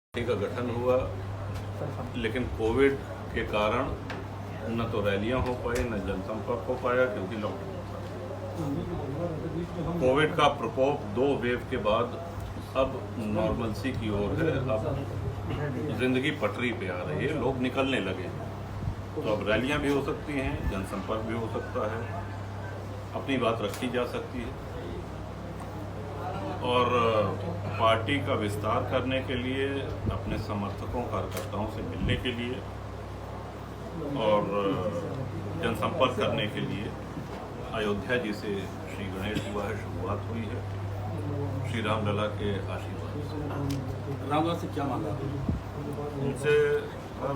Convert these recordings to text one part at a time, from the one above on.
का गठन हुआ, लेकिन कोविड के कारण न तो रैलियां हो पाई न जनसंपर्क हो पाया, क्योंकि लॉकडाउन था। कोविड का प्रकोप 2 वेव के बाद अब नॉर्मलसी की ओर है। अब जिंदगी पटरी पे आ रही है, लोग निकलने लगे। तो अब रैलियां भी हो सकती हैं, जनसंपर्क भी हो सकता है, अपनी बात रखी जा सकती है। और पार्टी का विस्तार करने के लिए, अपने समर्थकों कार्यकर्ताओं से मिलने के लिए और जनसंपर्क करने के लिए अयोध्या जी से श्री गणेश हुआ है, शुरुआत हुई है श्री राम लला के आशीर्वाद से। रामलला से क्या मांगा? उनसे अब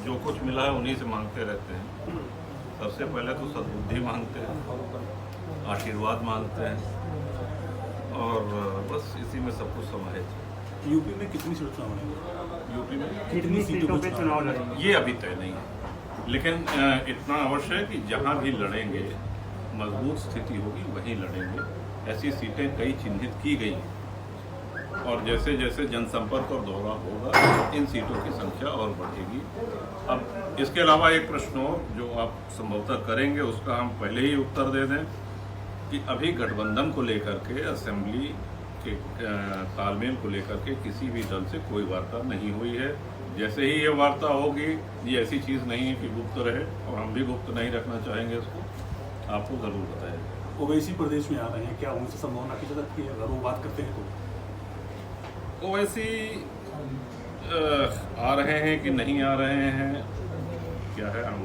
जो कुछ मिला है उन्हीं से मांगते रहते हैं। सबसे पहले तो सद्बुद्धि मांगते हैं, आशीर्वाद मांगते हैं और बस इसी में सब कुछ समाहित है। यूपी में कितनी सीटों चुनाव लड़ेंगे? यूपी में कितनी सीटों पे चुनाव लड़ेंगे? ये अभी तय नहीं है, लेकिन इतना अवश्य है कि जहां भी लड़ेंगे मजबूत स्थिति होगी वहीं लड़ेंगे। ऐसी सीटें कई चिन्हित की गई और जैसे जैसे जनसंपर्क और दौरा होगा इन सीटों की संख्या और बढ़ेगी। अब इसके अलावा एक प्रश्न हो जो आप संभवतः करेंगे, उसका हम पहले ही उत्तर दे दें कि अभी गठबंधन को लेकर के, असेंबली के तालमेल को लेकर के किसी भी दल से कोई वार्ता नहीं हुई है। जैसे ही ये वार्ता होगी, ये ऐसी चीज़ नहीं है कि गुप्त रहे और हम भी गुप्त नहीं रखना चाहेंगे इसको, आपको ज़रूर बताएंगे। ओवैसी प्रदेश में आ रहे हैं, क्या उनसे संभावना की जा सकती है? अगर वो बात करते हैं तो ओवैसी आ रहे हैं कि नहीं आ रहे हैं, क्या है, हम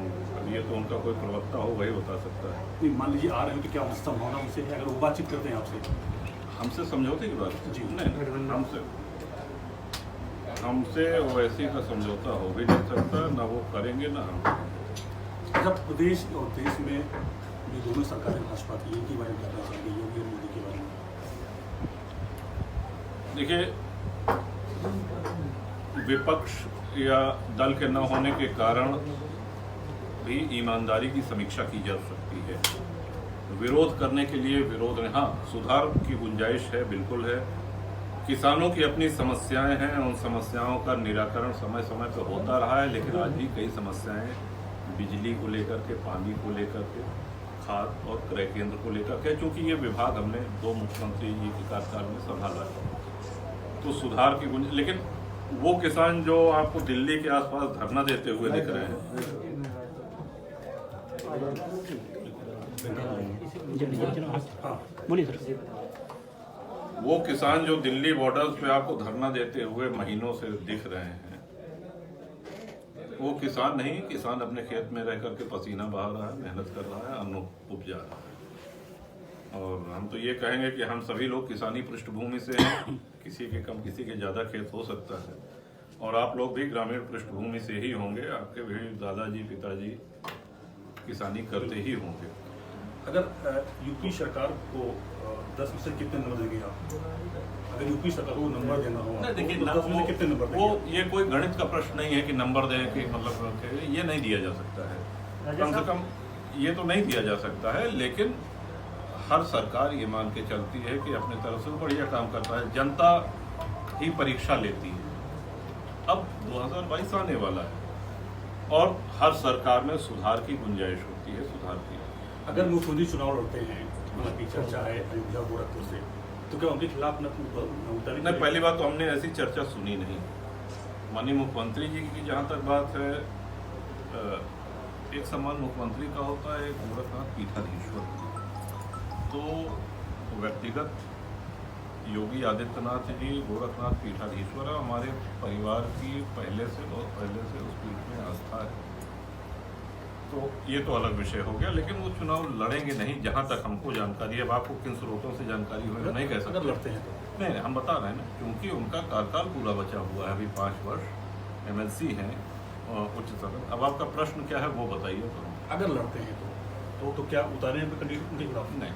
ये तो उनका कोई प्रवक्ता हो वही बता सकता है। नहीं, मान लीजिए आ रहे हैं तो क्या उनसे संभावना उनसे है? अगर वो बातचीत करते हैं आपसे? हमसे समझौते की बात जी। नहीं, हमसे ओवैसी का समझौता हो भी नहीं सकता, ना वो करेंगे ना हम। अच्छा, प्रदेश और देश में जो दोनों सरकारें भाजपा की, इनके बारे में क्या कहना चाहेंगे, योगी और मोदी के बारे में? देखिए, विपक्ष या दल के न होने के कारण भी ईमानदारी की समीक्षा की जा सकती है। विरोध करने के लिए विरोध में, हाँ, सुधार की गुंजाइश है, बिल्कुल है। किसानों की अपनी समस्याएं हैं, उन समस्याओं का निराकरण समय समय पर होता रहा है, लेकिन आज भी कई समस्याएं बिजली को लेकर के, पानी को लेकर के, खाद और क्रय केंद्र को लेकर के, क्योंकि ये विभाग हमने 2 मुख्यमंत्री जी के कार्यकाल में संभाला है। तो सुधार की गुंजाइश, लेकिन वो किसान जो आपको दिल्ली के आसपास धरना देते हुए दिख रहे हैं, बोलिए सर। वो किसान जो दिल्ली बॉर्डर्स पे आपको धरना देते हुए महीनों से दिख रहे हैं, वो किसान नहीं, किसान अपने खेत में रह करके पसीना बहा रहा है, मेहनत कर रहा है, अन्न उपजा रहा है। और हम तो ये कहेंगे कि हम सभी लोग किसानी पृष्ठभूमि से हैं, किसी के कम किसी के ज़्यादा खेत हो सकता है, और आप लोग भी ग्रामीण पृष्ठभूमि से ही होंगे, आपके भी दादाजी पिताजी किसानी करते ही होंगे। अगर यूपी सरकार को 10 में से कितने नंबर देंगे आप? अगर यूपी सरकार को नंबर देना हो, नहीं, देखिए, तो 10 में से कितने नंबर वो देंगे? ये कोई गणित का प्रश्न नहीं है कि नंबर दें कि मतलब ये नहीं दिया जा सकता है। कम से कम ये तो नहीं दिया जा सकता है, लेकिन हर सरकार ये मान के चलती है कि अपने तरफ से बढ़िया काम करता है। जनता ही परीक्षा लेती है। अब 2022 आने वाला है और हर सरकार में सुधार की गुंजाइश होती है, सुधार की। अगर मुख्यमंत्री चुनाव लड़ते हैं, मतलब की चर्चा है अयोध्या गोरखपुर से, तो क्या उनके खिलाफ न उतारी? नहीं, पहली बात तो हमने ऐसी चर्चा सुनी नहीं। माननीय मुख्यमंत्री जी की जहाँ तक बात है, एक सम्मान मुख्यमंत्री का होता है, एक गोरखनाथ पीठाधीश्वर का। तो व्यक्तिगत योगी आदित्यनाथ जी गोरखनाथ पीठाधीश्वर है, हमारे परिवार की पहले से, बहुत पहले से उस पीठ में आस्था है। तो ये तो अलग विषय हो गया, लेकिन वो चुनाव लड़ेंगे नहीं, जहाँ तक हमको जानकारी है। अब आपको किन स्रोतों से जानकारी हो नहीं कह सकते। लड़ते हैं तो नहीं, हम बता रहे हैं ना, क्योंकि उनका कार्यकाल पूरा बचा हुआ है, अभी 5 वर्ष MLC हैं उच्च सदन। अब आपका प्रश्न क्या है वो बताइए। तो अगर लड़ते हैं तो क्या उतारने पर कैंडिडेट उनके खिलाफ? नहीं,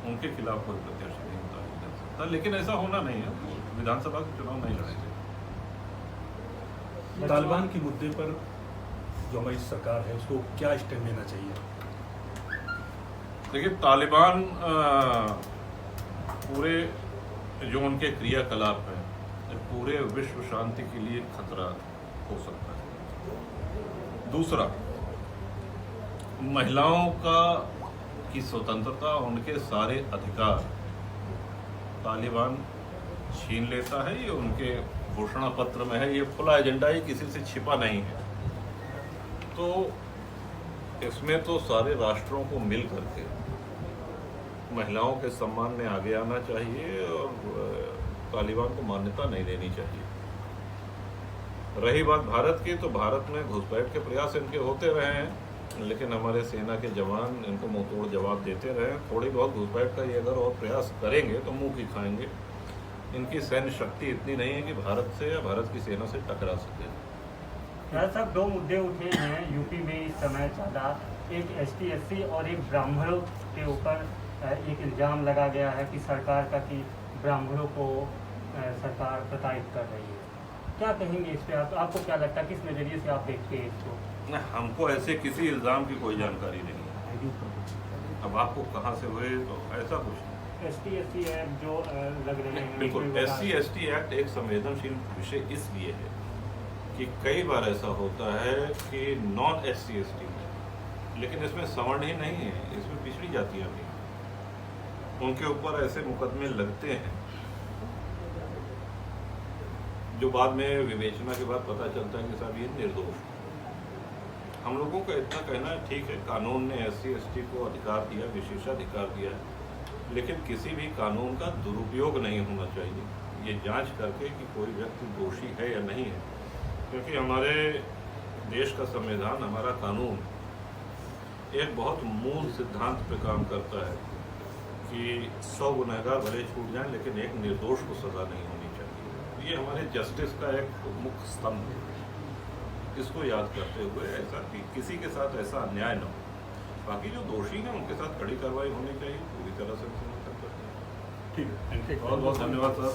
उनके खिलाफ कोई प्रत्याशी नहीं उतारा जा सकता, लेकिन ऐसा होना नहीं है, विधानसभा के चुनाव नहीं लड़ेंगे। तालिबान के मुद्दे पर जो हमारी सरकार है उसको क्या स्टैंड लेना चाहिए? देखिए, तालिबान पूरे जो उनके क्रियाकलाप हैं पूरे विश्व शांति के लिए खतरा हो सकता है। दूसरा, महिलाओं की स्वतंत्रता, उनके सारे अधिकार तालिबान छीन लेता है। ये उनके घोषणा पत्र में है, ये खुला एजेंडा है, किसी से छिपा नहीं है। तो इसमें तो सारे राष्ट्रों को मिल करके महिलाओं के सम्मान में आगे आना चाहिए और तालिबान को मान्यता नहीं देनी चाहिए। रही बात भारत की, तो भारत में घुसपैठ के प्रयास इनके होते रहे हैं, लेकिन हमारे सेना के जवान इनको मुंहतोड़ जवाब देते रहे। थोड़ी बहुत घुसपैठ का ये अगर और प्रयास करेंगे तो मुंह की खाएंगे। इनकी सैन्य शक्ति इतनी नहीं है कि भारत से या भारत की सेना से टकरा सके। यार साहब, दो मुद्दे उठे हैं यूपी में इस समय ज़्यादा। एक ST/SC और एक ब्राह्मणों के ऊपर एक इल्ज़ाम लगा गया है कि सरकार का कि ब्राह्मणों को सरकार प्रताड़ित कर रही है। क्या कहेंगे इस पे आप? आपको क्या लगता है, किस नज़रिए से आप देखते हैं इसको? हमको ऐसे किसी इल्ज़ाम की कोई जानकारी नहीं है। अब आपको कहाँ से हुए, तो ऐसा कुछ नहीं। ST/SC एक्ट जो लग रहे हैं, बिल्कुल, SC/ST एक्ट एक संवेदनशील विषय इसलिए है कि कई बार ऐसा होता है कि नॉन SC/ST में, लेकिन इसमें सवर्ण ही नहीं है, इसमें पिछड़ी जातियाँ भी, उनके ऊपर ऐसे मुकदमे लगते हैं जो बाद में विवेचना के बाद पता चलता है कि साहब ये निर्दोष। हम लोगों का इतना कहना है, ठीक है, कानून ने SC/ST को अधिकार दिया, विशेषाधिकार दिया है, लेकिन किसी भी कानून का दुरुपयोग नहीं होना चाहिए। ये जांच करके कि कोई व्यक्ति दोषी है या नहीं है, क्योंकि हमारे देश का संविधान, हमारा कानून एक बहुत मूल सिद्धांत पे काम करता है कि 100 गुनहगार भले छूट जाएं, लेकिन एक निर्दोष को सज़ा नहीं होनी चाहिए। ये हमारे जस्टिस का एक मुख्य स्तंभ है। इसको याद करते हुए ऐसा कि किसी के साथ ऐसा अन्याय न हो। बाकी जो दोषी हैं उनके साथ कड़ी कार्रवाई होनी चाहिए, पूरी तरह से समर्थन करते हैं। ठीक है, बहुत बहुत धन्यवाद सर।